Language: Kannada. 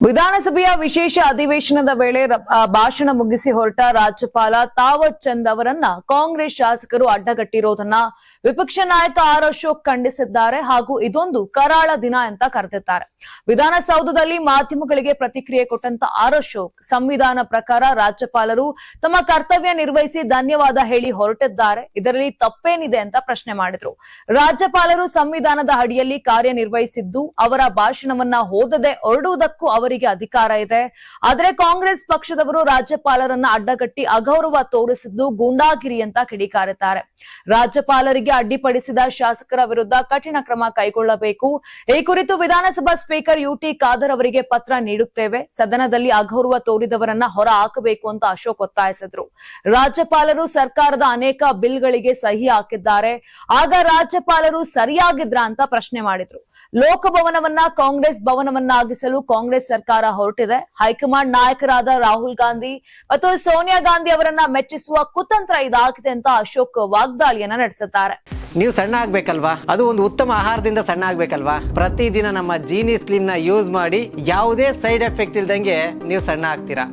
ವಿಧಾನಸಭೆಯ ವಿಶೇಷ ಅಧಿವೇಶನದ ವೇಳೆ ಭಾಷಣ ಮುಗಿಸಿ ಹೊರಟ ರಾಜ್ಯಪಾಲ ತಾವರ್ ಚಂದ್ ಅವರನ್ನ ಕಾಂಗ್ರೆಸ್ ಶಾಸಕರು ಅಡ್ಡಗಟ್ಟಿರೋದನ್ನ ವಿಪಕ್ಷ ನಾಯಕ ಆರ್ ಅಶೋಕ್ ಖಂಡಿಸಿದ್ದಾರೆ ಹಾಗೂ ಇದೊಂದು ಕರಾಳ ದಿನ ಅಂತ ಕರೆದಿದ್ದಾರೆ. ವಿಧಾನಸೌಧದಲ್ಲಿ ಮಾಧ್ಯಮಗಳಿಗೆ ಪ್ರತಿಕ್ರಿಯೆ ಕೊಟ್ಟಂತ ಆರ್ ಅಶೋಕ್ ಸಂವಿಧಾನ ಪ್ರಕಾರ ರಾಜ್ಯಪಾಲರು ತಮ್ಮ ಕರ್ತವ್ಯ ನಿರ್ವಹಿಸಿ ಧನ್ಯವಾದ ಹೇಳಿ ಹೊರಟಿದ್ದಾರೆ, ಇದರಲ್ಲಿ ತಪ್ಪೇನಿದೆ ಅಂತ ಪ್ರಶ್ನೆ ಮಾಡಿದ್ರು. ರಾಜ್ಯಪಾಲರು ಸಂವಿಧಾನದ ಅಡಿಯಲ್ಲಿ ಕಾರ್ಯನಿರ್ವಹಿಸಿದ್ದು ಅವರ ಭಾಷಣವನ್ನ ಓದದೆ ಹೊರಡುವುದಕ್ಕೂ ಅವರಿಗೆ ಅಧಿಕಾರ ಇದೆ. ಆದರೆ ಕಾಂಗ್ರೆಸ್ ಪಕ್ಷದವರು ರಾಜ್ಯಪಾಲರನ್ನ ಅಡ್ಡಗಟ್ಟಿ ಅಗೌರವ ತೋರಿಸಿದ್ದು ಗೂಂಡಾಗಿರಿ ಅಂತ ಕಿಡಿಕಾರಿದ್ದಾರೆ. ರಾಜ್ಯಪಾಲರಿಗೆ ಅಡ್ಡಿಪಡಿಸಿದ ಶಾಸಕರ ವಿರುದ್ಧ ಕಠಿಣ ಕ್ರಮ ಕೈಗೊಳ್ಳಬೇಕು. ಈ ಕುರಿತು ವಿಧಾನಸಭಾ ಸ್ಪೀಕರ್ ಯುಟಿ ಖಾದರ್ ಅವರಿಗೆ ಪತ್ರ ನೀಡುತ್ತೇವೆ. ಸದನದಲ್ಲಿ ಅಗೌರವ ತೋರಿದವರನ್ನ ಹೊರ ಹಾಕಬೇಕು ಅಂತ ಅಶೋಕ್ ಒತ್ತಾಯಿಸಿದ್ರು. ರಾಜ್ಯಪಾಲರು ಸರ್ಕಾರದ ಅನೇಕ ಬಿಲ್ಗಳಿಗೆ ಸಹಿ ಹಾಕಿದ್ದಾರೆ, ಆಗ ರಾಜ್ಯಪಾಲರು ಸರಿಯಾಗಿದ್ರ ಅಂತ ಪ್ರಶ್ನೆ ಮಾಡಿದ್ರು. ಲೋಕಭವನವನ್ನ ಕಾಂಗ್ರೆಸ್ ಭವನವನ್ನಾಗಿಸಲು ಕಾಂಗ್ರೆಸ್ ಸರ್ಕಾರ ಹೊರಟಿದೆ. ಹೈಕಮಾಂಡ್ ನಾಯಕರಾದ ರಾಹುಲ್ ಗಾಂಧಿ ಮತ್ತು ಸೋನಿಯಾ ಗಾಂಧಿ ಅವರನ್ನ ಮೆಚ್ಚಿಸುವ ಕುತಂತ್ರ ಇದಾಗಿದೆ ಅಂತ ಅಶೋಕ್ ವಾಗ್ದಾಳಿಯನ್ನ ನಡೆಸುತ್ತಾರೆ. ನೀವು ಸಣ್ಣ ಆಗ್ಬೇಕಲ್ವಾ, ಅದು ಒಂದು ಉತ್ತಮ ಆಹಾರದಿಂದ ಸಣ್ಣ ಆಗ್ಬೇಕಲ್ವಾ. ಪ್ರತಿದಿನ ನಮ್ಮ ಜೀನಿ ಸ್ಲಿಮ್ ನ ಯೂಸ್ ಮಾಡಿ ಯಾವುದೇ ಸೈಡ್ ಎಫೆಕ್ಟ್ ಇಲ್ದಂಗೆ ನೀವು ಸಣ್ಣ ಆಗ್ತೀರಾ.